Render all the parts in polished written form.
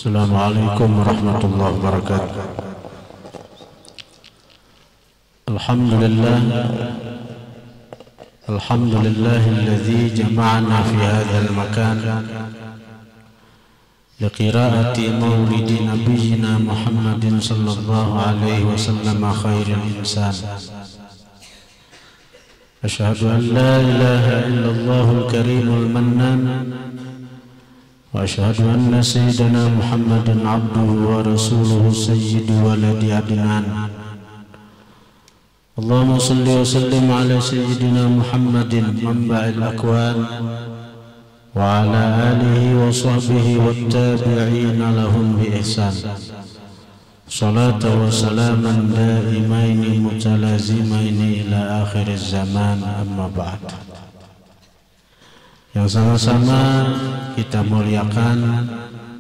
Assalamualaikum warahmatullahi wabarakatuh. Alhamdulillahilladzi jama'ana fi hadzal makan liqira'ati maulidi nabiyyina Muhammadin sallallahu alaihi wasallam khairil insan. Asyhadu an la ilaha illallahul karimul mannan wa asyhadu anna sayyidana Muhammadan abduhu wa rasuluhu sayyidu waladi adnan. Allahumma salli wa sallim ala sayyidina Muhammadin manba'il akwan wa ala alihi wa sahbihi wa tabi'ina lahum bi ihsan. Salatu wa salaman daimaini mutalazimaini ila akhir zaman, amma ba'd. Yang sama-sama kita muliakan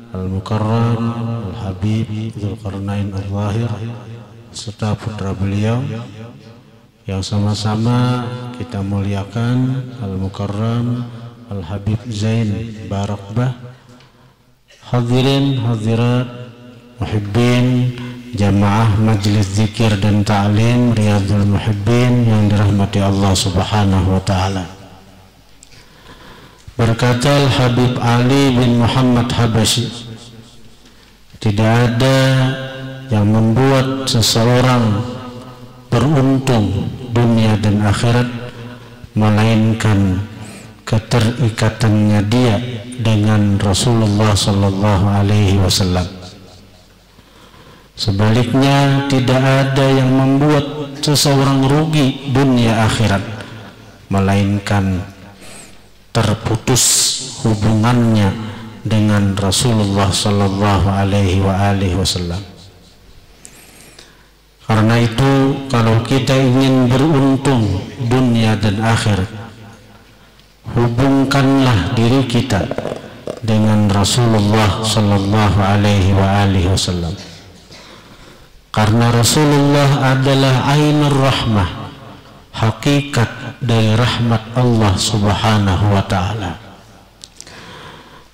Al-Mukarram Al-Habib Dzulqarnain Al-Zahir serta putra beliau. Yang sama-sama kita muliakan Al-Mukarram Al-Habib Zain Barakbah. Hadirin hadirat muhibbin jamaah Majlis Zikir dan Ta'lim Riyadhul Muhibbin yang dirahmati Allah Subhanahu wa Ta'ala. Berkata Al-Habib Ali bin Muhammad Habasyi, tidak ada yang membuat seseorang beruntung dunia dan akhirat melainkan keterikatannya dia dengan Rasulullah sallallahu alaihi wasallam. Sebaliknya tidak ada yang membuat seseorang rugi dunia akhirat melainkan terputus hubungannya dengan Rasulullah sallallahu alaihi wasallam. Karena itu kalau kita ingin beruntung dunia dan akhirat, hubungkanlah diri kita dengan Rasulullah sallallahu alaihi wasallam. Karena Rasulullah adalah ainur rahmah, hakikat dari rahmat Allah Subhanahu wa Ta'ala.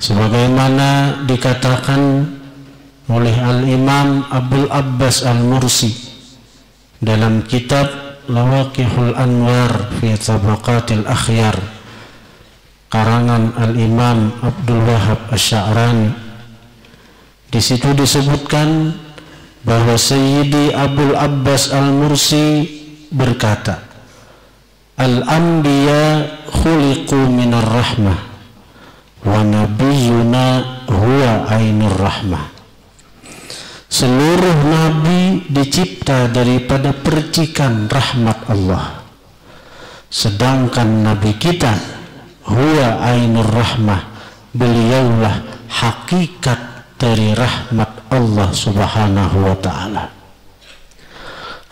Sebagaimana dikatakan oleh Al-Imam Abul Abbas Al-Mursi dalam kitab Lawaqihul Anwar fi Tabaqatil Akhyar karangan Al-Imam Abdul Wahab Asy-Sya'rani. Di situ disebutkan bahwa Sayyidi Abul Abbas Al-Mursi berkata, Al-anbiya khuliqu minar rahmah wa nabiyyuna huwa ainur rahmah. Seluruh nabi dicipta daripada percikan rahmat Allah, sedangkan nabi kita huwa ainur rahmah, beliaulah hakikat dari rahmat Allah Subhanahu wa Ta'ala.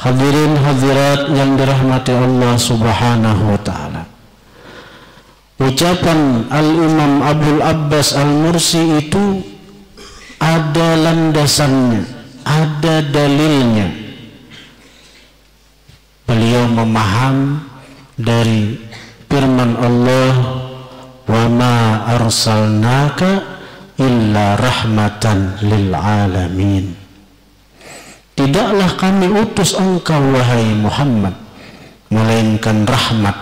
Hadirin hadirat yang dirahmati Allah Subhanahu wa Ta'ala, ucapan Al-Imam Abul Abbas Al-Mursi itu ada landasannya, ada dalilnya. Beliau memaham dari firman Allah, wa ma arsalnaka illa rahmatan lil alamin. Tidaklah kami utus engkau wahai Muhammad melainkan rahmat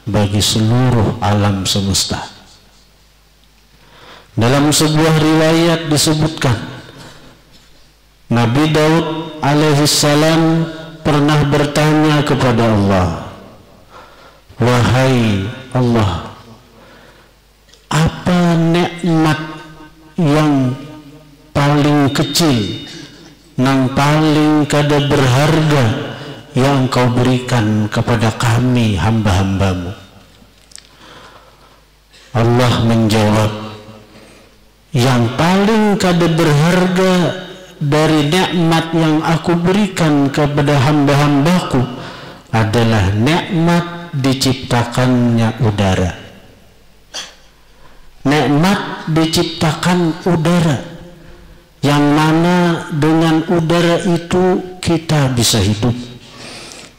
bagi seluruh alam semesta. Dalam sebuah riwayat disebutkan Nabi Daud alaihissalam pernah bertanya kepada Allah, wahai Allah, apa nikmat yang paling kecil, yang paling kada berharga yang Engkau berikan kepada kami hamba-hambamu? Allah menjawab, yang paling kada berharga dari nikmat yang aku berikan kepada hamba-hambaku adalah nikmat diciptakannya udara. Nikmat diciptakan udara, yang mana dengan udara itu kita bisa hidup.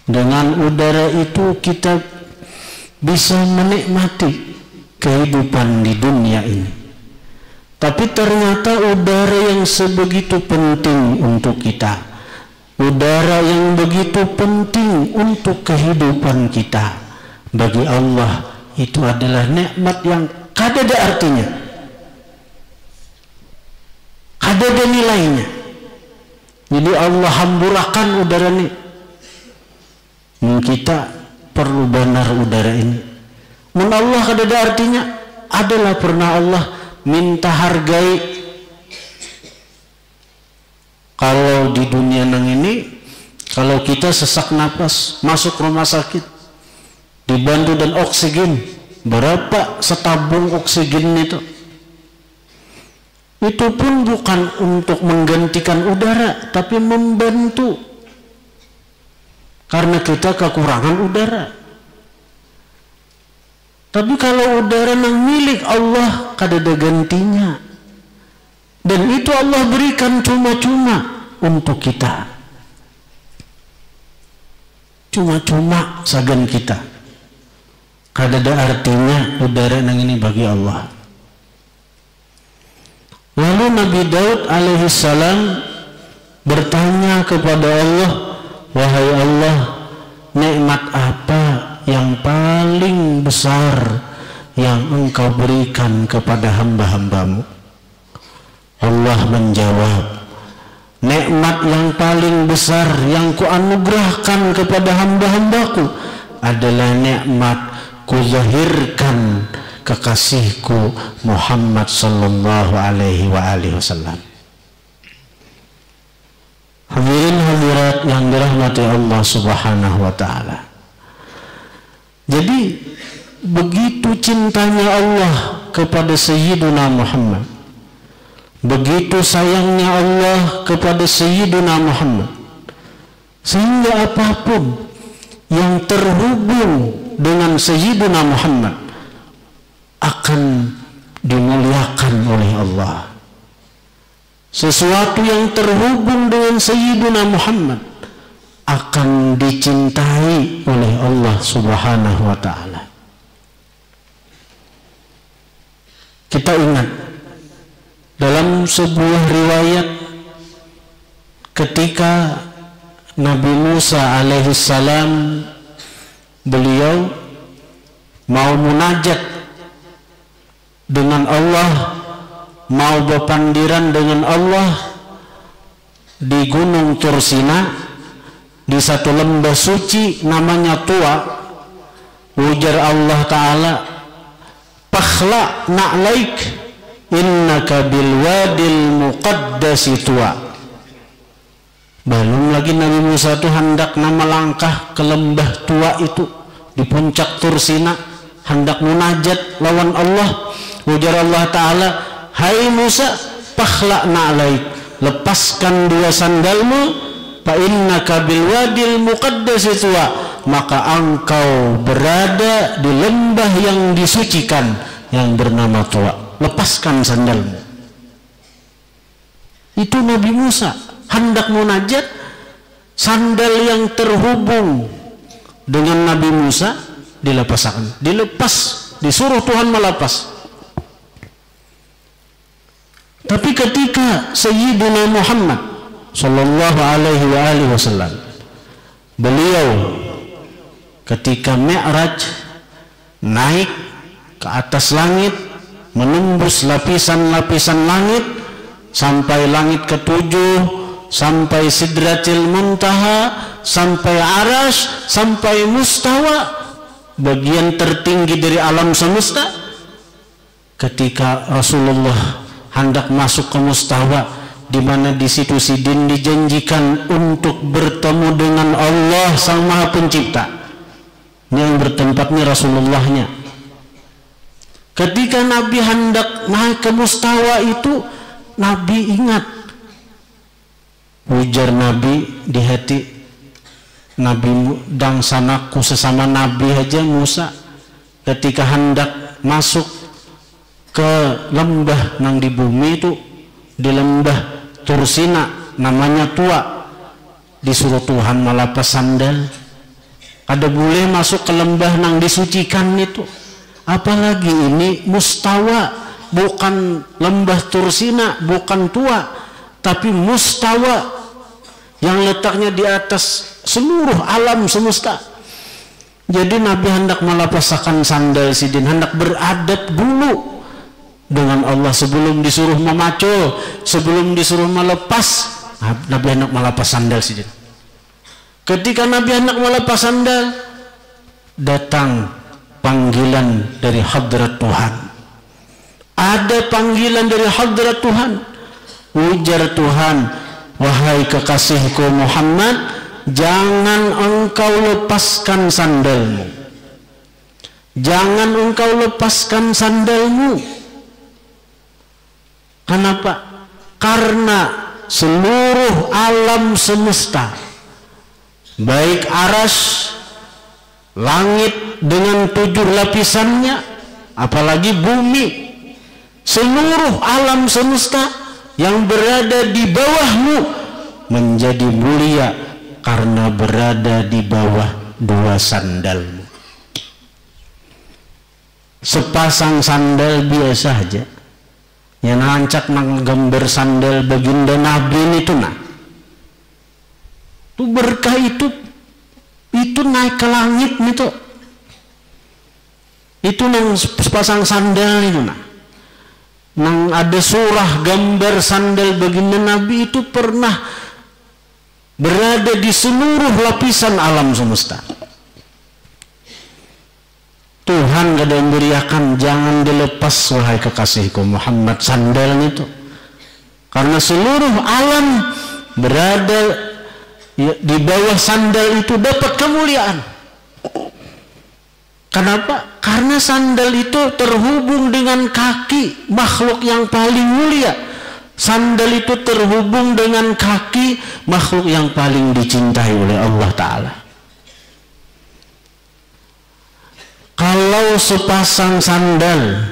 Dengan udara itu kita bisa menikmati kehidupan di dunia ini. Tapi ternyata udara yang sebegitu penting untuk kita, udara yang begitu penting untuk kehidupan kita, bagi Allah itu adalah nikmat yang kadada artinya, kadada nilainya. Jadi Allah hamburakan udara ini. Kita perlu benar udara ini. Men Allah kadada artinya adalah pernah Allah minta hargai. Kalau di dunia nang ini, kalau kita sesak napas masuk rumah sakit dibantu dan oksigen, berapa setabung oksigen itu pun bukan untuk menggantikan udara, tapi membantu karena kita kekurangan udara. Tapi kalau udara nang milik Allah kadada gantinya, dan itu Allah berikan cuma-cuma untuk kita, cuma-cuma sagan kita, kadada artinya udara nang ini bagi Allah. Lalu Nabi Daud alaihissalam bertanya kepada Allah, wahai Allah, nikmat apa yang paling besar yang engkau berikan kepada hamba-hambamu? Allah menjawab, nikmat yang paling besar yang kuanugerahkan kepada hamba-hambaku adalah nikmat kuzahirkan kekasihku Muhammad sallallahu alaihi wasallam. Hadirin hadirat yang dirahmati Allah subhanahu wa ta'ala. Jadi begitu cintanya Allah kepada Sayyiduna Muhammad, begitu sayangnya Allah kepada Sayyiduna Muhammad, sehingga apapun yang terhubung dengan Sayyiduna Muhammad akan dimuliakan oleh Allah. Sesuatu yang terhubung dengan Sayyiduna Muhammad akan dicintai oleh Allah subhanahu wa ta'ala. Kita ingat dalam sebuah riwayat ketika Nabi Musa alaihissalam beliau mau munajat dengan Allah, mau berpandiran dengan Allah di Gunung Tursina, di satu lembah suci namanya Tua. Ujar Allah Ta'ala, "Pakhla na'laik innaka bil wadil muqaddasi Tua." Belum lagi Nabi Musa itu hendak melangkah ke lembah Tua itu di puncak Tursina, hendak munajat lawan Allah. Ujar Allah Ta'ala, "Hai Musa, pakhla na'laik, lepaskan dua sandalmu, fa innaka bil wadil muqaddasi Tua, maka engkau berada di lembah yang disucikan yang bernama Tua. Lepaskan sandalmu." Itu Nabi Musa hendak munajat, sandal yang terhubung dengan Nabi Musa dilepaskan, disuruh Tuhan melepas. Tapi ketika Sayyidina Muhammad sallallahu alaihi wasallam, beliau ketika Mi'raj naik ke atas langit, menembus lapisan-lapisan langit sampai langit ketujuh, sampai Sidratil Muntaha, sampai Arash, sampai Mustawa, bagian tertinggi dari alam semesta. Ketika Rasulullah hendak masuk ke Mustawa, di mana di situ Sidin dijanjikan untuk bertemu dengan Allah Sang Maha Pencipta, yang bertempatnya Rasulullahnya. Ketika Nabi hendak naik ke Mustawa itu, Nabi ingat, ujar Nabi di hati, Nabi dan sanaku sesama Nabi aja Musa ketika hendak masuk ke lembah nang di bumi itu, di lembah Tursina namanya Tua, disuruh Tuhan melepas sandal. Ada boleh masuk ke lembah nang disucikan itu, apalagi ini Mustawa bukan lembah Tursina, bukan tua, tapi mustawa yang letaknya di atas seluruh alam semesta. Jadi Nabi hendak melapaskan sandal sidin, hendak beradab dulu dengan Allah sebelum disuruh memacul, sebelum disuruh melepas. Nabi hendak melepas sandal sidin. Ketika Nabi hendak melepas sandal, datang panggilan dari hadrat Tuhan. Ada panggilan dari hadrat Tuhan. Ujar Tuhan, wahai kekasihku Muhammad, jangan engkau lepaskan sandalmu. Jangan engkau lepaskan sandalmu. Kenapa? Karena seluruh alam semesta, baik aras, langit dengan 7 lapisannya, apalagi bumi, seluruh alam semesta yang berada di bawahmu menjadi mulia karena berada di bawah 2 sandalmu. Sepasang sandal biasa aja yang nancak nang gambar sandal baginda Nabi itu nah, itu berkah, itu naik ke langit itu nang sepasang sandal itu nah, nang ada surah gambar sandal baginda Nabi itu pernah berada di seluruh lapisan alam semesta. Tuhan gak ada yang beriakan, jangan dilepas wahai kekasihku Muhammad sandal itu, karena seluruh alam berada di bawah sandal itu dapat kemuliaan. Kenapa? Karena sandal itu terhubung dengan kaki makhluk yang paling mulia. Sandal itu terhubung dengan kaki makhluk yang paling dicintai oleh Allah Ta'ala. Kalau sepasang sandal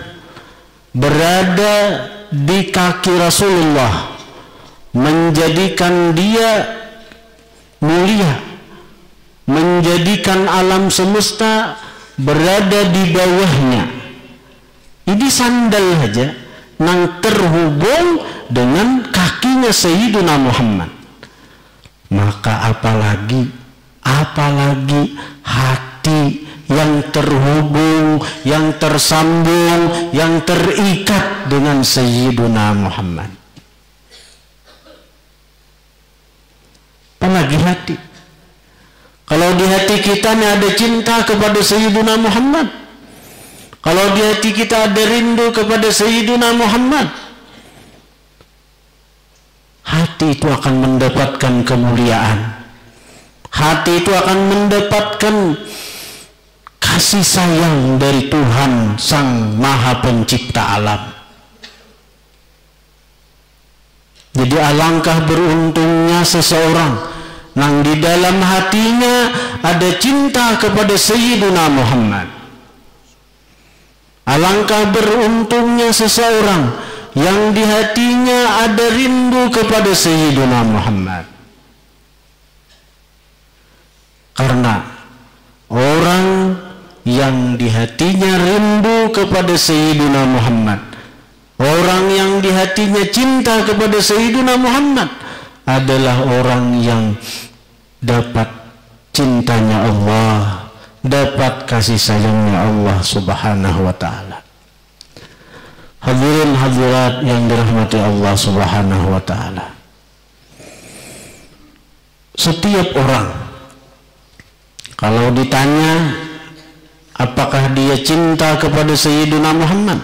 berada di kaki Rasulullah menjadikan dia mulia, menjadikan alam semesta berada di bawahnya, ini sandal saja yang terhubung dengan kakinya Sayyiduna Muhammad, maka apalagi hati yang terhubung, yang tersambung, yang terikat dengan Sayyiduna Muhammad. Apalagi hati. Kalau di hati kita ada cinta kepada Sayyiduna Muhammad, kalau di hati kita ada rindu kepada Sayyiduna Muhammad, hati itu akan mendapatkan kemuliaan. Hati itu akan mendapatkan kasih sayang dari Tuhan Sang Maha Pencipta alam. Jadi alangkah beruntungnya seseorang yang di dalam hatinya ada cinta kepada Sayyiduna Muhammad. Alangkah beruntungnya seseorang yang di hatinya ada rindu kepada Sayyiduna Muhammad. Karena orang yang di hatinya rindu kepada Sayyiduna Muhammad, orang yang di hatinya cinta kepada Sayyiduna Muhammad adalah orang yang dapat cintanya Allah, dapat kasih sayangnya Allah Subhanahu wa ta'ala. Hadirin hadirat yang dirahmati Allah Subhanahu wa ta'ala, setiap orang kalau ditanya apakah dia cinta kepada Sayyiduna Muhammad,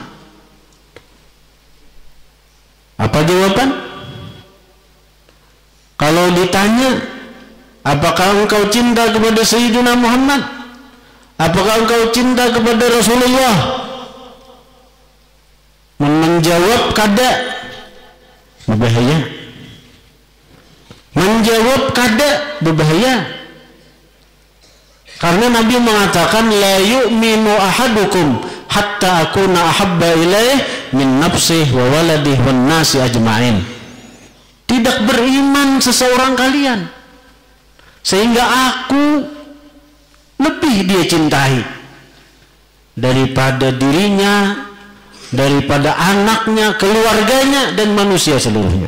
apa jawaban? Kalau ditanya apakah engkau cinta kepada Sayyiduna Muhammad, apakah engkau cinta kepada Rasulullah, menjawab kada, berbahaya. Menjawab kada berbahaya. Karena Nabi mengatakan la yu'minu ahadukum hatta akuna ahabba ilaih min nafsihi wa waladihi wan nasi ajma'in. Tidak beriman seseorang kalian sehingga aku lebih dia cintai daripada dirinya, daripada anaknya, keluarganya, dan manusia seluruhnya.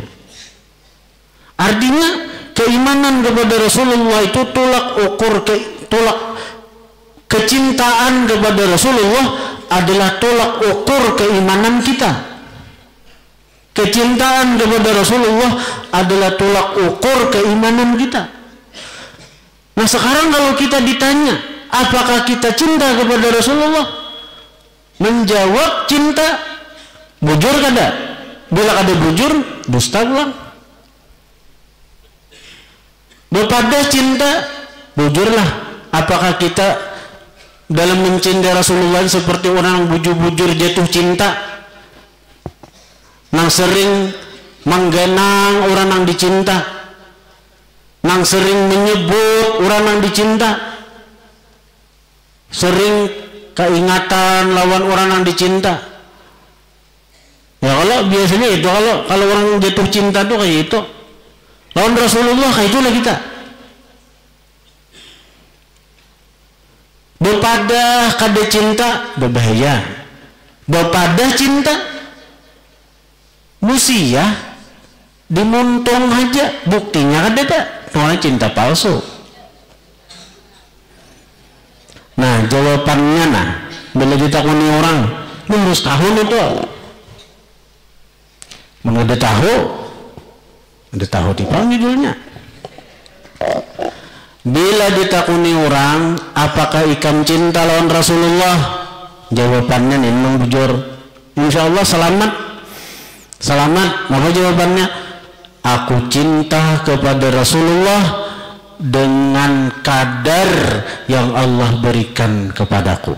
Artinya keimanan kepada Rasulullah itu tolak ukur kecintaan kepada Rasulullah adalah tolak ukur keimanan kita. Kecintaan kepada Rasulullah adalah tolak ukur keimanan kita. Nah sekarang kalau kita ditanya apakah kita cinta kepada Rasulullah, menjawab cinta, bujur kada. Bila kada bujur, dusta ulang. Bepada cinta, bujurlah. Apakah kita dalam mencintai Rasulullah seperti orang bujur-bujur jatuh cinta, nang sering menggenang orang yang dicinta, nang sering menyebut orang yang dicinta, sering keingatan lawan orang yang dicinta. Ya kalau biasanya itu kalau orang jatuh cinta tuh kayak itu. Lawan Rasulullah kayak itulah kita. Bepada kada cinta berbahaya. Bepada cinta musia dimuntung aja, buktinya kada ada. Soalnya cinta palsu. Nah jawabannya bila ditakuni orang, lu harus tahu itu. Mengada tahu, ada tahu di bawah judulnya. Bila ditakuni orang, apakah ikam cinta lawan Rasulullah? Jawabannya memang bujur. Insya Allah selamat. Selamat. Apa jawabannya? Aku cinta kepada Rasulullah dengan kadar yang Allah berikan kepadaku.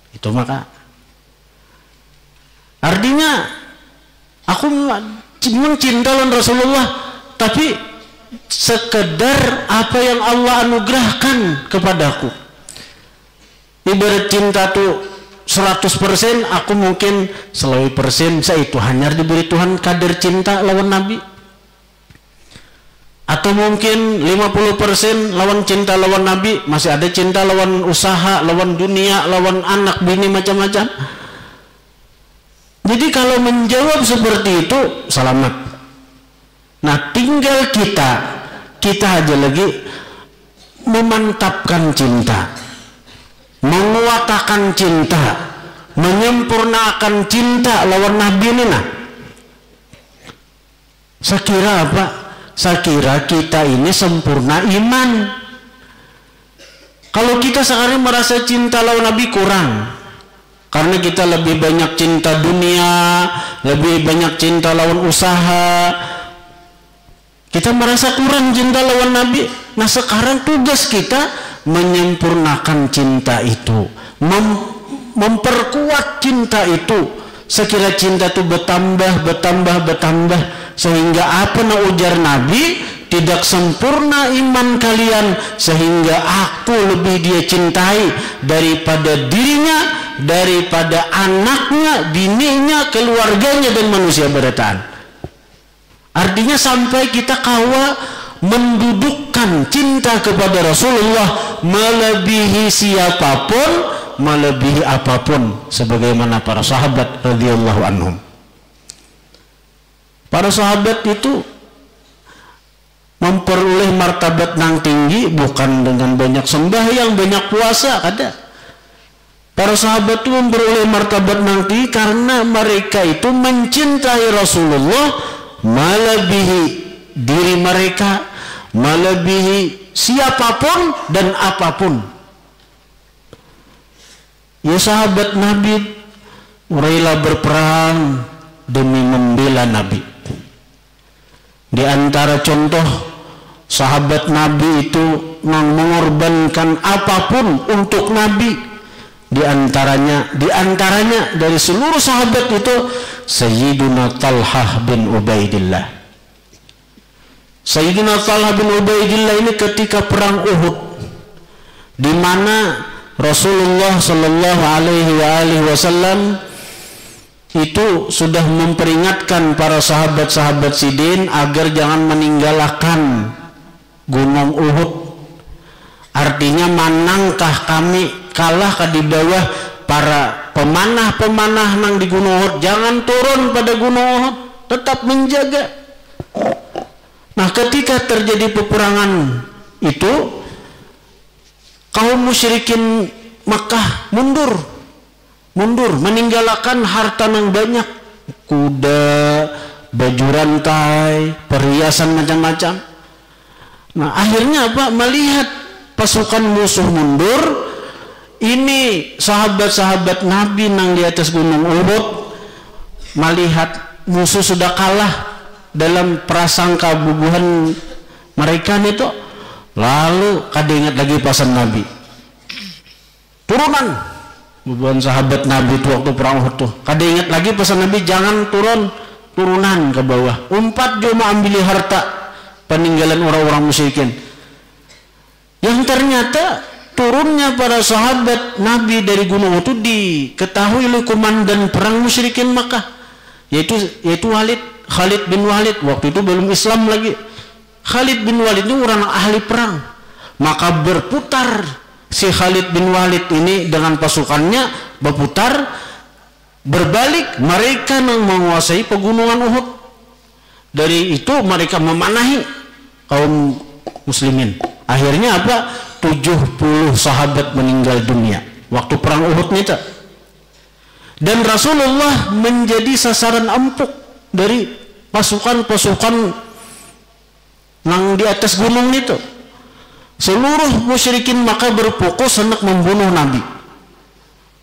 Itu maka artinya aku memang cinta lawan Rasulullah, tapi sekedar apa yang Allah anugerahkan kepadaku. Ibarat cinta tuh 100%, aku mungkin 100% saya itu hanya diberi Tuhan kadar cinta lawan Nabi. Atau mungkin 50% lawan cinta lawan Nabi, masih ada cinta lawan usaha, lawan dunia, lawan anak, bini, macam-macam. Jadi kalau menjawab seperti itu, selamat. Nah tinggal kita aja lagi memantapkan cinta, menguatakan cinta, menyempurnakan cinta lawan Nabi ini. Nah saya kira apa? Saya kira kita ini sempurna iman. Kalau kita sekarang merasa cinta lawan Nabi kurang, karena kita lebih banyak cinta dunia, lebih banyak cinta lawan usaha, kita merasa kurang cinta lawan Nabi. Nah sekarang tugas kita menyempurnakan cinta itu, memperkuat cinta itu. Sekira cinta itu bertambah, sehingga apa na ujar Nabi, tidak sempurna iman kalian sehingga aku lebih dia cintai daripada dirinya, daripada anaknya, bininya, keluarganya, dan manusia berataan. Artinya sampai kita kawa mendudukkan cinta kepada Rasulullah melebihi siapapun, melebihi apapun, sebagaimana para sahabat radhiyallahu anhum. Para sahabat itu memperoleh martabat yang tinggi bukan dengan banyak sembahyang, banyak puasa, ada. Para sahabat itu memperoleh martabat yang tinggi karena mereka itu mencintai Rasulullah melebihi diri mereka, melebihi siapapun dan apapun. Ya sahabat Nabi rela berperang demi membela Nabi. Di antara contoh sahabat Nabi itu mengorbankan apapun untuk Nabi. Di antaranya dari seluruh sahabat itu Sayyiduna Talhah bin Ubaidillah. Sayyidina Talhah bin Ubaidillah ini ketika perang Uhud, di mana Rasulullah Shallallahu Alaihi Wasallam itu sudah memperingatkan para sahabat-sahabat Sidin agar jangan meninggalkan gunung Uhud. Artinya manangkah kami kalah di bawah para pemanah-pemanah nang di Gunung Uhud jangan turun pada Gunung Uhud, tetap menjaga. Nah, ketika terjadi peperangan itu, kaum musyrikin Makkah mundur, meninggalkan harta yang banyak, kuda, baju rantai, perhiasan macam-macam. Nah, akhirnya apa? Melihat pasukan musuh mundur, ini sahabat-sahabat Nabi nang di atas Gunung Uhud melihat musuh sudah kalah dalam prasangka bubuhan mereka itu, lalu kada ingat lagi pesan Nabi. Turunan bubuhan sahabat Nabi itu waktu perang Uhud tuh, kada ingat lagi pesan Nabi, jangan turunan ke bawah. Umpat cuma ambil harta peninggalan orang-orang musyrikin. Yang ternyata turunnya para sahabat Nabi dari Gunung itu diketahui oleh komandan perang musyrikin Makkah, yaitu Khalid bin Walid. Waktu itu belum Islam lagi. Khalid bin Walid itu orang ahli perang. Maka berputar si Khalid bin Walid ini dengan pasukannya, berputar berbalik, mereka yang menguasai pegunungan Uhud. Dari itu mereka memanahi kaum muslimin. Akhirnya apa? 70 sahabat meninggal dunia waktu perang Uhud itu. Dan Rasulullah menjadi sasaran empuk dari pasukan-pasukan yang di atas gunung itu. Seluruh musyrikin maka berfokus hendak membunuh Nabi.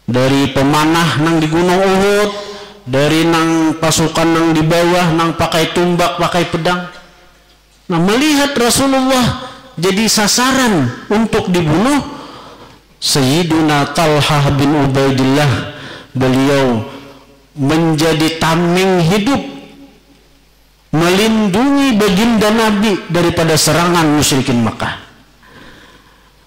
Dari pemanah nang di Gunung Uhud, dari nang pasukan nang di bawah nang pakai tumbak, pakai pedang. Nah, melihat Rasulullah jadi sasaran untuk dibunuh, Sayyiduna Talhah bin Ubaidillah, beliau menjadi tameng hidup melindungi baginda Nabi daripada serangan musyrikin Makkah.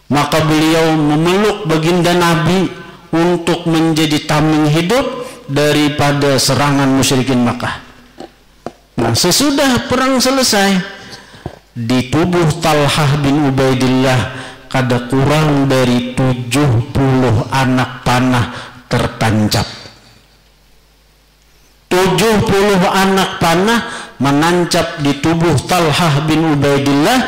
Maka beliau memeluk baginda Nabi untuk menjadi tameng hidup daripada serangan musyrikin Makkah. Nah, sesudah perang selesai, di tubuh Talhah bin Ubaidillah kada kurang dari 70 anak panah tertancap. 70 anak panah menancap di tubuh Talhah bin Ubaidillah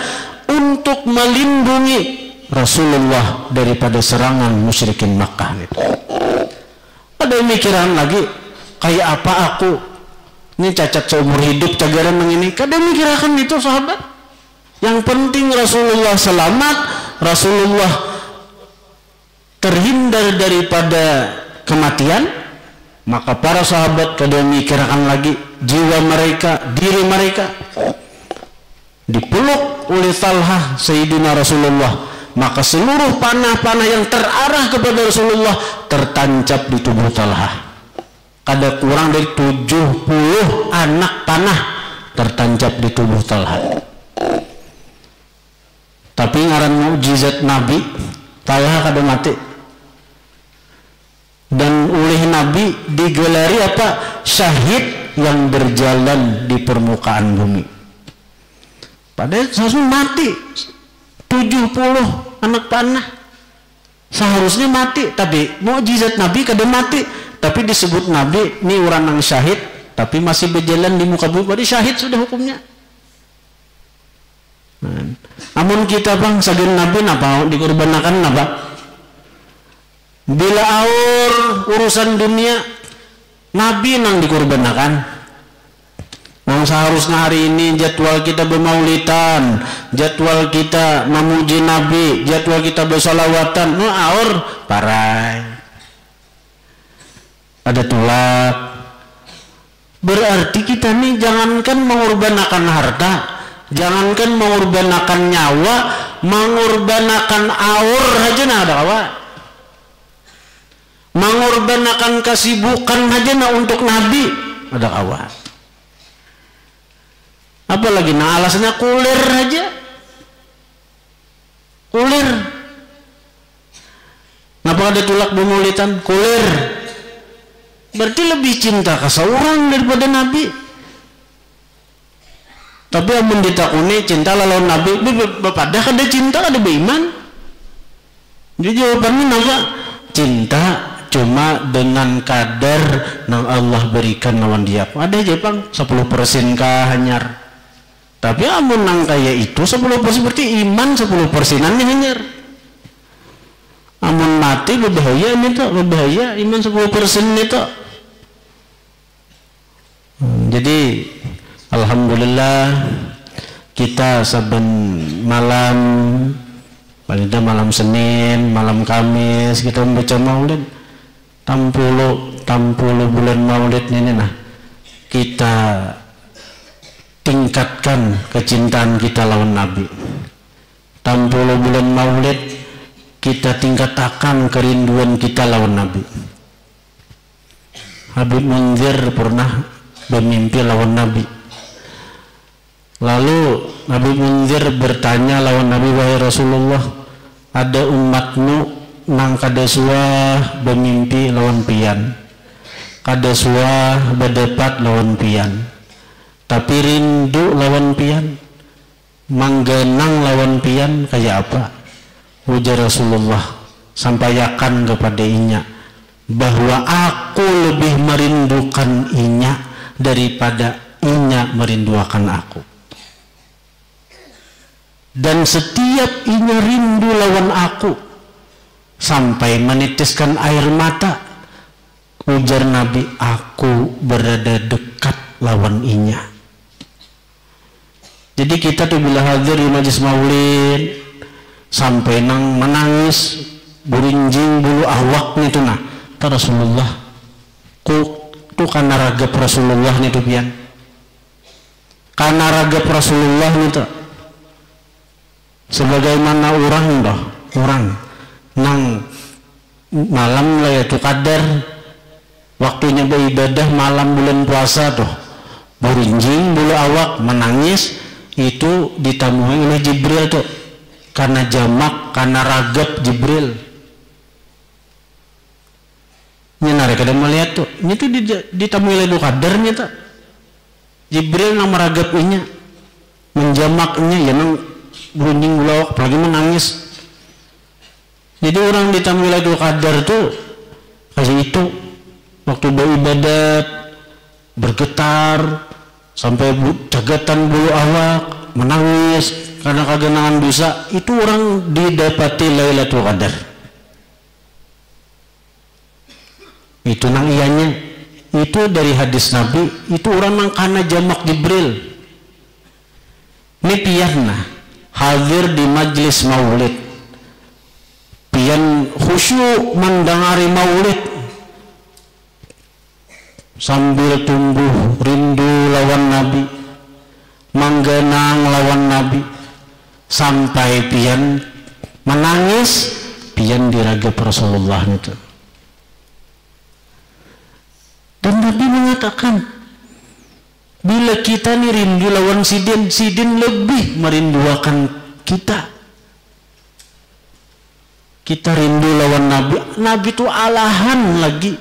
untuk melindungi Rasulullah daripada serangan musyrikin Makkah itu. Ada mikiran lagi, kayak apa aku ini cacat seumur hidup cagaran begini? Kada mikirkan itu sahabat. Yang penting Rasulullah selamat, Rasulullah terhindar daripada kematian. Maka para sahabat kada mikirkan lagi jiwa mereka, diri mereka. Dipeluk oleh Talhah Sayyidina Rasulullah, maka seluruh panah-panah yang terarah kepada Rasulullah tertancap di tubuh Talhah. Kada kurang dari 70 anak panah tertancap di tubuh Talhah. Tapi ngaran mukjizat Nabi, Talhah kada mati. Dan oleh Nabi digelari apa? Syahid yang berjalan di permukaan bumi. Padahal seharusnya mati 70 anak panah, seharusnya mati, tapi mukjizat Nabi kada mati. Tapi disebut Nabi ini orang yang syahid, tapi masih berjalan di muka bumi. Berarti syahid sudah hukumnya. Namun kita bang sagen Nabi napa dikorbankan napa? Bila aur urusan dunia, Nabi nang dikorbankan. Nang seharusnya hari ini jadwal kita bermaulidan, jadwal kita memuji Nabi, jadwal kita bersolawatan, aur parai. Ada tulak. Berarti kita nih jangankan mengorbankan harta, jangankan mengorbankan nyawa, mengorbankan aur aja nah ada apa? Mengorbankan kesibukan aja nah untuk Nabi ada kawan. Apalagi nah alasannya kulir aja, kulir. Kenapa ada tulak bermaulidan? Kulir. Berarti lebih cinta ke seorang daripada Nabi. Tapi amun ditakuni cinta lawan Nabi, pada kada cinta kada beriman. Jadi jawabannya apa? Cinta cuma dengan kadar yang Allah berikan lawan dia. Ada aja bang 10% kah hanyar, tapi amun nang kaya itu 10% berarti iman 10%-annya hanyar. Amun mati berbahaya ini tuh, berbahaya iman 10% itu. Jadi alhamdulillah kita saben malam, paling tidak malam Senin, malam Kamis kita membaca maulid. Tampuluh bulan maulid ini nah kita tingkatkan kecintaan kita lawan Nabi. Tampuluh bulan maulid kita tingkatkan kerinduan kita lawan Nabi. Habib Munzir pernah bermimpi lawan Nabi. Lalu Habib Munzir bertanya lawan Nabi, wahai Rasulullah, ada umatmu nang kada suah bermimpi lawan pian, kada suah berdebat lawan pian, tapi rindu lawan pian, manggenang lawan pian kayak apa? Ujar Rasulullah, sampaikan kepada inya bahwa aku lebih merindukan inya daripada inya merindukan aku. Dan setiap inya rindu lawan aku sampai menitiskan air mata, ujar Nabi, aku berada dekat lawan inya. Jadi kita tuh bila hadir di majlis maulid sampai nang menangis burinjing bulu awaknya tuh nah ta Rasulullah ku tuh karena ragap Rasulullah nih tuh pian, karena ragap Rasulullah nih tuh sebagaimana orang nang malam Lailatul Qadar waktunya beribadah malam bulan puasa tuh burinjing bulu awak menangis, itu ditamui oleh Jibril tuh karena jamak, karena ragap Jibril. Ini narik kada melihat tuh, ini tuh ditamui Lailatul Qadar nih tuh Jibril nang meragapinya, menjamaknya ya nang berunding bulawak apalagi menangis. Jadi orang ditamui Lailatul Qadar tuh kasih itu waktu beribadat bergetar sampai cagatan bulu awak menangis karena kegenangan dosa, itu orang didapati Lailatul Qadar. Itu nang ianya, itu dari hadis Nabi, itu orang nang kana jamak Jibril. Ini pian nah hadir di majlis maulid, pian khusyuk mendengari maulid sambil tumbuh rindu lawan Nabi, manggenang lawan Nabi, sampai pian menangis, pian diragap Rasulullah itu. Dan Nabi mengatakan, bila kita nih rindu lawan sidin, sidin lebih merindukan kita. Kita rindu lawan Nabi, Nabi itu alahan lagi,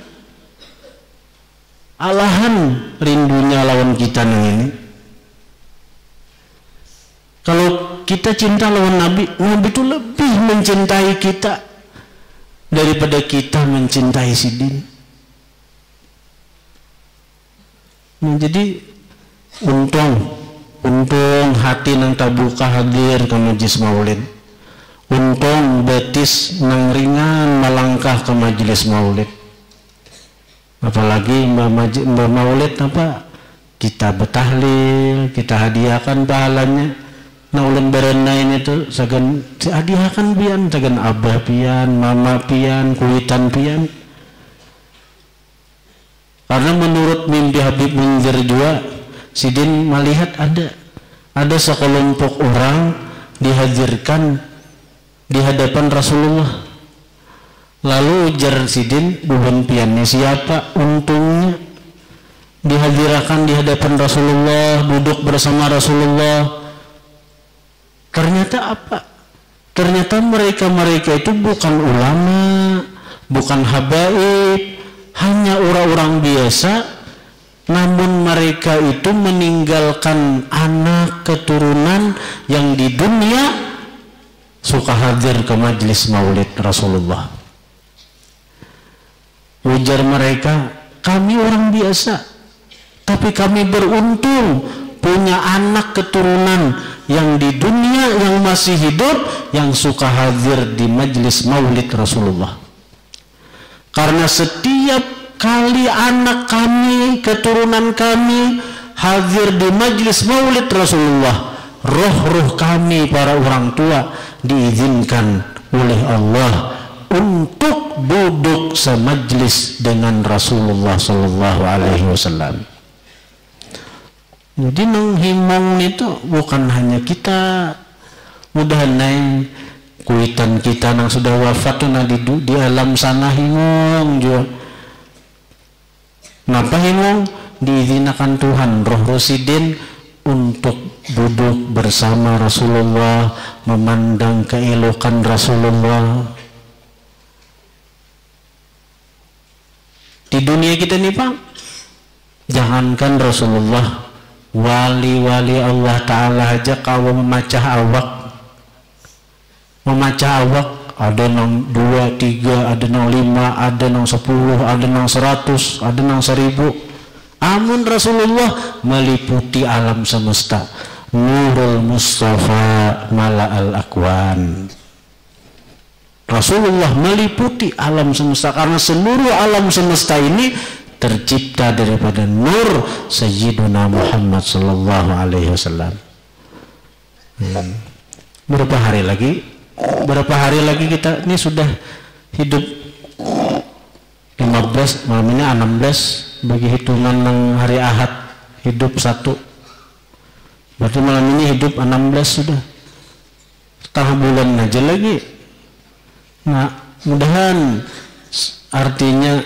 alahan rindunya lawan kita nih ini. Kalau kita cinta lawan Nabi, Nabi itu lebih mencintai kita daripada kita mencintai sidin. Nah, jadi untung hati nang tabuka hadir ke majlis maulid, untung betis nang ringan melangkah ke majlis maulid. Apalagi mbak maulid apa kita betahlil, kita hadiahkan pahalanya. Nah ulun berenai ini tuh sagan hadiahkan pian, sagan abah pian, mama pian, kuitan pian. Karena menurut mimpi Habib Munzir juga, sidin melihat ada sekelompok orang dihadirkan di hadapan Rasulullah. Lalu ujar sidin, bukan piannya siapa, untungnya dihadirkan di hadapan Rasulullah, duduk bersama Rasulullah. Ternyata apa? Ternyata mereka itu bukan ulama, bukan habaib, hanya orang-orang biasa, namun mereka itu meninggalkan anak keturunan yang di dunia suka hadir ke majlis maulid Rasulullah. Ujar mereka, kami orang biasa, tapi kami beruntung punya anak keturunan yang di dunia yang masih hidup, yang suka hadir di majelis maulid Rasulullah. Karena setiap kali anak kami, keturunan kami hadir di majelis maulid Rasulullah, roh-roh kami para orang tua diizinkan oleh Allah untuk duduk semajlis dengan Rasulullah Sallallahu Alaihi Wasallam. Jadi nang himong itu bukan hanya kita, mudah naik kuitan kita nang sudah wafat tuh di alam sana himong juga. Kenapa himong? Diizinkan Tuhan roh Rosidin untuk duduk bersama Rasulullah, memandang keelokan Rasulullah. Di dunia kita nih Pak, jangankan Rasulullah, wali-wali Allah Ta'ala aja kalau memacah awak, ada nang 2, 3, ada nang 5, ada nang 10, ada nang 100, ada nang 1000. Amun Rasulullah meliputi alam semesta, Nurul Mustafa Mala'al Akwan. Rasulullah meliputi alam semesta karena seluruh alam semesta ini tercipta daripada nur Sayyiduna Muhammad Sallallahu Alaihi Wasallam. Berapa hari lagi kita ini sudah hidup 15, malam ini 16 bagi hitungan yang hari Ahad, hidup 1. Berarti malam ini hidup 16 sudah, setengah bulan aja lagi. Nah, mudahan artinya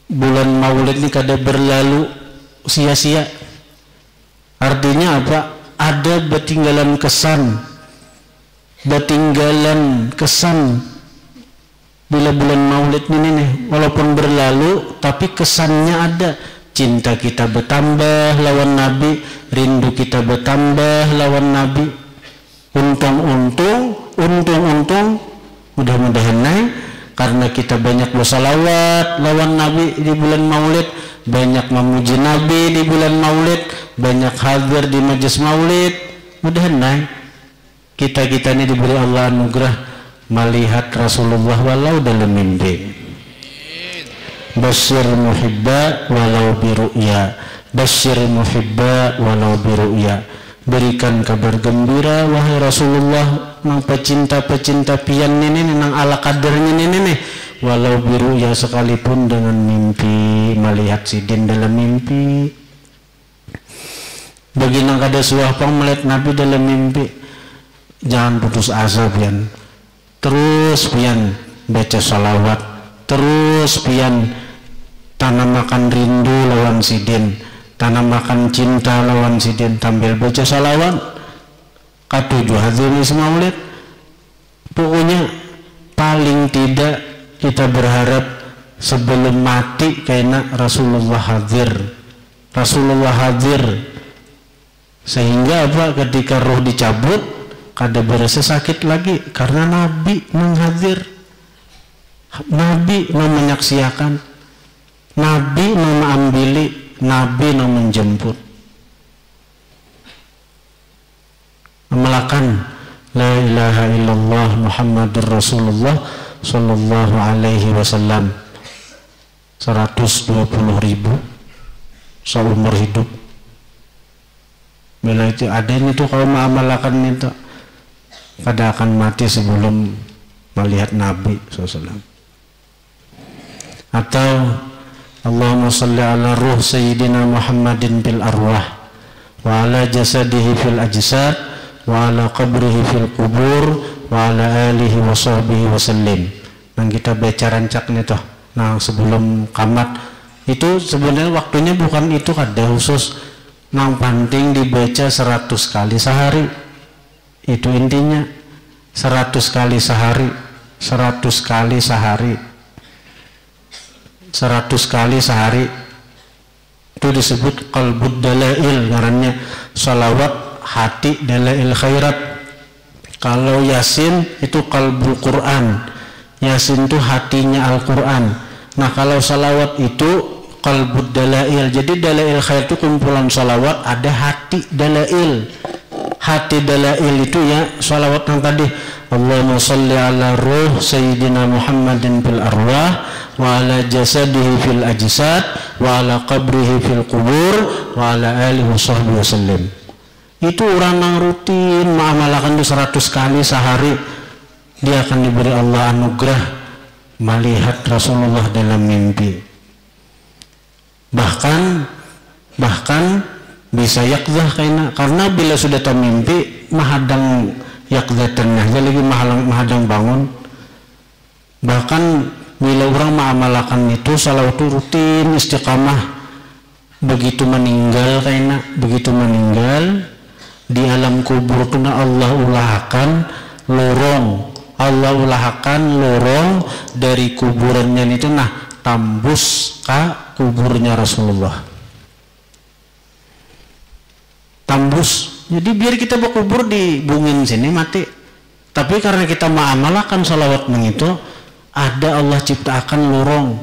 bulan Maulid ini kada berlalu sia-sia. Artinya apa? Ada betinggalan kesan bila bulan Maulid ini nih, walaupun berlalu tapi kesannya ada. Cinta kita bertambah lawan Nabi, rindu kita bertambah lawan Nabi. Untung mudah-mudahan naik karena kita banyak bersalawat lawan Nabi di bulan Maulid, banyak memuji Nabi di bulan Maulid, banyak hadir di majelis Maulid. Mudahan naik kita ini diberi Allah anugerah melihat Rasulullah walau dalam mimpi. Basyir muhibba walau biru'ya, basyir muhibba walau biru'ya. Berikan kabar gembira wahai Rasulullah nang pecinta pian ini nang ala kadernya ini walau biru ya sekalipun dengan mimpi, melihat sidin dalam mimpi. Bagi nang kada suapang melihat Nabi dalam mimpi, jangan putus asa pian, terus pian baca salawat, terus pian tanamakan rindu lawan sidin, tanamakan cinta lawan sidin, tampil baca salawat katujuh hadis Maulid. Pokoknya paling tidak kita berharap sebelum mati kena Rasulullah hadir sehingga apa, ketika roh dicabut kada berasa sakit lagi karena Nabi menghadir, Nabi menyaksikan, Nabi mengambil, Nabi menjemput. Melakan la ilaha illallah Muhammadur Rasulullah Sallallahu Alaihi Wasallam 120.000 seumur hidup. Bila itu ada ini tuh kalau mengamalkan itu kada akan mati sebelum melihat Nabi SAW. Atau Allahumma salli ala ruh Sayyidina Muhammadin bil arwah wa ala jasadihi fil ajsad wa ala qabrihi fil kubur wa ala alihi wa sahbihi wa sallim. Nang kita baca rancaknya toh nang sebelum kamat itu sebenarnya waktunya bukan itu kada khusus, nang penting dibaca 100 kali sehari. Itu intinya 100 kali sehari, 100 kali sehari, 100 kali sehari. Itu disebut qalbud dalail, ngarannya salawat hati dalail khairat. Kalau Yasin itu qalbul Quran, Yasin itu hatinya Al-Quran. Nah kalau salawat itu qalbud dalail, jadi dalail khair itu kumpulan salawat, ada hati dalail. Hati dalail itu ya salawat yang tadi, Allahumma salli ala ruh sayyidina Muhammadin fil arwah wa ala jasadihi fil ajsad wa ala qabrihi fil qubur wa ala alihi wasahbihi wasallim. Itu orang yang rutin mengamalkan itu 100 kali sehari, dia akan diberi Allah anugerah melihat Rasulullah dalam mimpi. Bahkan bisa yakzah karena bila sudah termimpi mahadang yakzatannya, jadi lagi mahadang bangun. Bahkan bila orang mengamalkan itu salawat itu rutin istiqamah, begitu meninggal di alam kubur itu Allah ulahkan lorong dari kuburannya itu tambus ke kuburnya Rasulullah. Tambus. Jadi biar kita berkubur di bungin sini mati. Tapi karena kita mengamalkan salawat itu, ada Allah ciptakan lorong.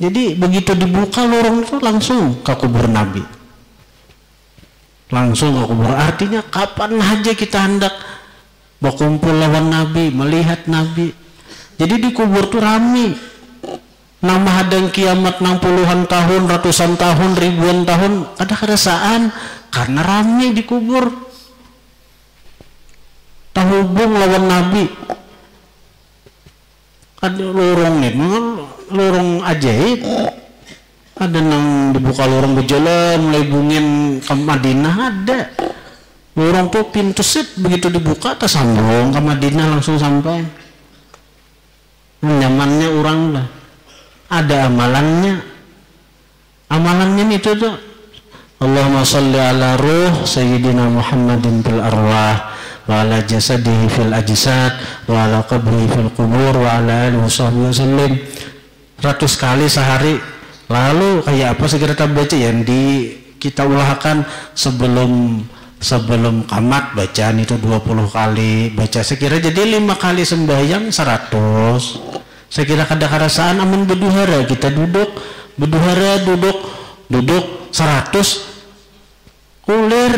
Jadi begitu dibuka lorong itu langsung ke kubur Nabi. Langsung ke kubur. Artinya kapan aja kita hendak berkumpul lawan Nabi, melihat Nabi. Jadi di kubur tuh rame. Nama hadang kiamat 60-an tahun, ratusan tahun, ribuan tahun, ada kerasaan karena rame di kubur. Terhubung lawan Nabi. Ada lorong nih, lorong ajaib. Ada nang dibuka lorong berjalan mulai bungin ke Madinah, ada. Lorong tuh pintu set begitu dibuka tersambung ke Madinah langsung sampai. Nyamannya orang lah. Ada amalannya itu tuh Allahumma salli ala ruh sayyidina Muhammadin fil arwah wa ala jasadihi fil ajsad wa ala qabrihi fil qubur wa ala alihi wasallam 100 kali sehari. Lalu kayak apa segera kita baca yang kita ulahkan sebelum qamat, bacaan itu 20 kali baca, sekira jadi 5 kali sembahyang 100. Saya kira kada kerasaan amun berduhara, kita duduk 100 kulir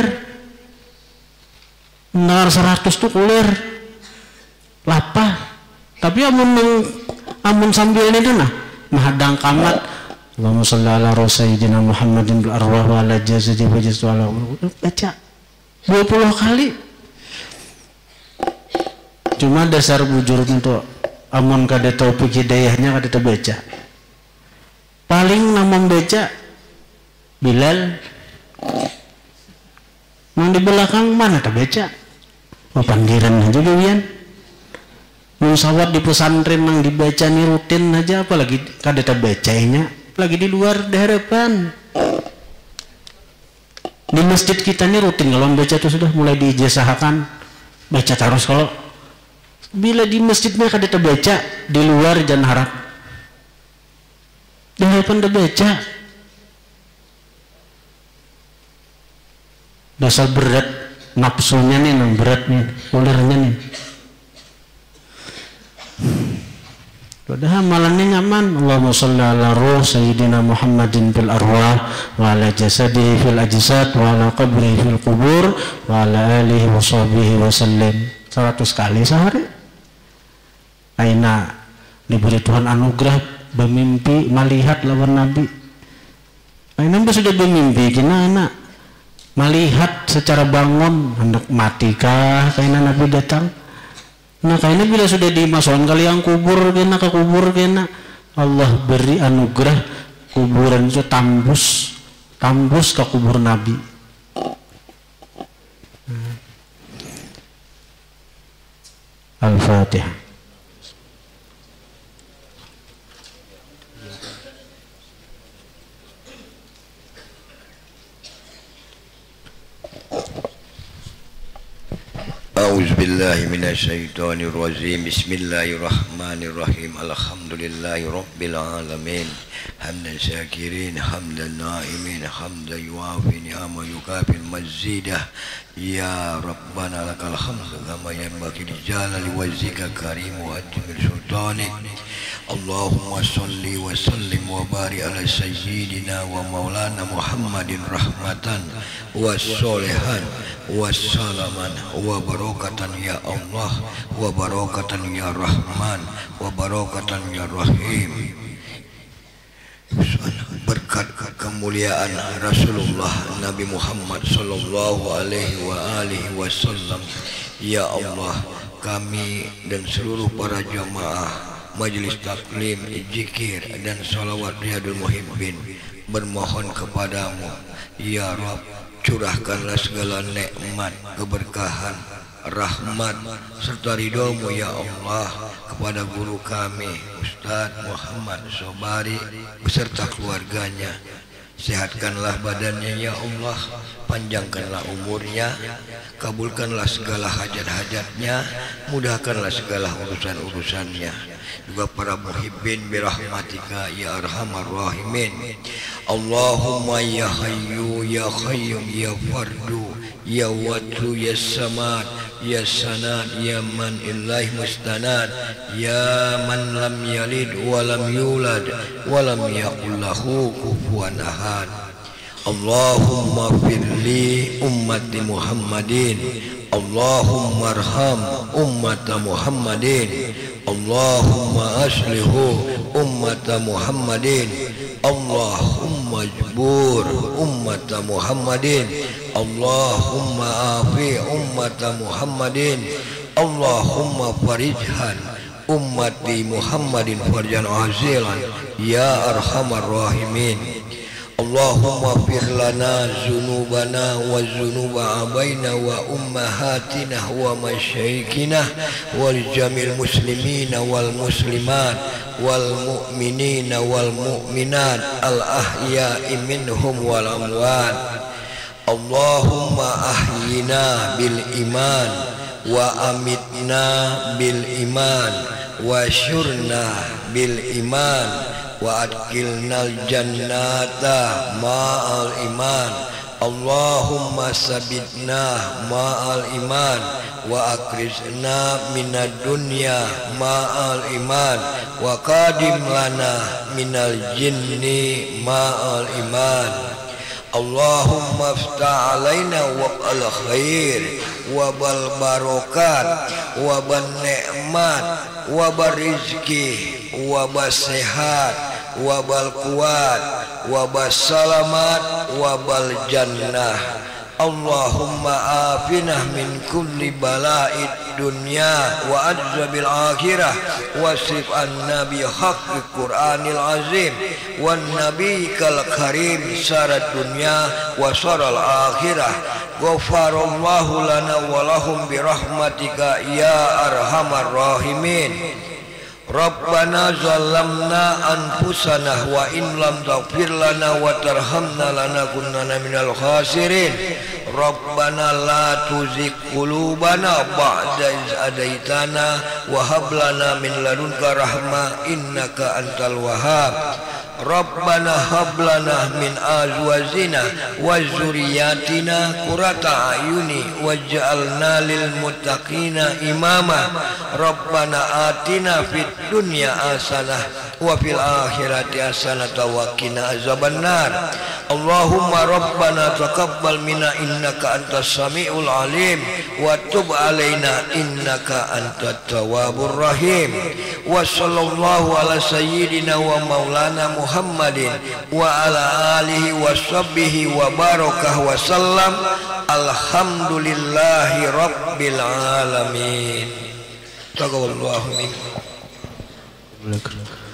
benar 100 tuh kulir lapah. Tapi amun sambil itu mahadang kamat Allahumma sholli ala sayyidina Muhammadin bil arwah wa ala jasadi wa jaswala, baca 20 kali. Cuma dasar bujur untuk amun kada taufik hidayahnya kada terbaca. Paling nama baca Bilal. Yang di belakang mana terbaca? Oh panggiran aja gawian. Musawat di pesantren yang dibaca nih rutin aja, apalagi kada terbacanya, lagi di luar harapan. Di masjid kita nih rutin kalau membaca itu sudah mulai diijazahkan baca terus. Kalau bila di masjidnya kada terbaca, di luar jangan harap. Di harapan terbaca. Dasar berat nafsunya nih, nang berat nih, ulirnya nih. Padahal amalannya nyaman. Allahumma sholli ala ruh sayyidina Muhammadin fil arwah wa ala jasadihi fil ajsad wa ala qabrihi fil qubur wa ala alihi wasahbihi wasallam 100 kali sehari. Aina diberi Tuhan anugerah bermimpi melihat lawan Nabi. Aina sudah bermimpi kena anak melihat secara bangun hendak matikah kaina Nabi datang. Nah kaina bila sudah dimasukkan kali yang kubur kena ke kubur kena, Allah beri anugerah kuburan itu tambus ke kubur Nabi. Al-Fatihah. A'udzubillahi minasyaitonirrajim. Bismillahirrahmanirrahim. Alhamdulillahi rabbil alamin. حمدا شاكرين حمدا نائمين حمدا يوافي نعما يكافي المزيدة يا ربنا لك الحمد كما ينبغي لجلال وجهك كريم وأجمل سلطانك اللهم صل وسلم وبارك على سيدنا ومولانا محمد رحمة وصالحا وسلاما وبركة يا الله وبركة يا رحمن وبركة يا رحيم. Berkat kemuliaan Rasulullah Nabi Muhammad sallallahu alaihi wasallam, ya Allah, kami dan seluruh para jamaah majelis taklim, zikir dan salawat Riyadul Muhibbin bermohon kepadamu, ya Rabb, curahkanlah segala nikmat, keberkahan, rahmat serta ridhomu ya Allah kepada guru kami Ustaz Muhammad Sobari beserta keluarganya. Sehatkanlah badannya ya Allah, panjangkanlah umurnya, kabulkanlah segala hajat-hajatnya, mudahkanlah segala urusan-urusannya. Juga para muhibbin birahmatika ya arhamar rahimin. Allahumma ya hayyu ya qayyum ya fardu ya wadu ya samad ya sanad ya man ilaih mustanad ya man lam yalid wa lam yulad wa lam yakul lahu kufuwan ahad. Allahumma firli ummati Muhammadin, Allahumma arham ummata Muhammadin, Allahumma aslihu ummata Muhammadin, Allahumma jbur ummata Muhammadin, Allahumma afi ummata Muhammadin, Allahumma farijhan ummati Muhammadin farjan azilan ya arhamar rahimin. Allahumma fir lana zunubana wa zunuba abaina wa ummahatina wa masyaikina wal jamil muslimina wal muslimat wal mu'minina wal mu'minat al ahya'i minhum wal amwat. Allahumma ahyina bil iman wa amitna bil iman wa syurna bil iman wa adkhilnal jannata ma'al iman. Allahumma sabitna ma'al iman wa akrizna minad dunya ma'al iman wa qadim lana minal jinni ma'al iman. Allahumma aftah alaina waqal khair wa bal barokat wa ban ni'mat wa barizki wa basehat wa bal kuat wa basalamat wa bal jannah. Allahumma afinah min kulli bala'id dunya wa azabil akhirah wasif an-nabi haqqi Qur'anil azim wan nabi kal karim sarat dunya wa saral akhirah. Ghafarallahu lana wa lahum birahmatika ya arhamar rahimin. Rabbana zalamna anfusana wa in lam taghfir lana wa tarhamna lanakunanna minal khasirin. Rabbana la tuzigh qulubana ba'da iz hadaitana wa hab lana min ladunka rahmah innaka antal wahhab. Rabbana hab lana min azwajina wa dzurriyyatina qurrata a'yuni waj'alna lil muttaqina imama. Rabbana atina fid dunya hasanah wa fil akhirati hasanah wa qina azabannar. Allahumma rabbana taqabbal minna innaka antas samiul alim wa tub alaina innaka antat tawwabur rahim. Wa sallallahu ala sayyidina wa maulana Muhammadin wa ala alihi wa sahbihi wa barakah wa sallam. Alhamdulillahi rabbil alamin. Taqabbalallahu minkum.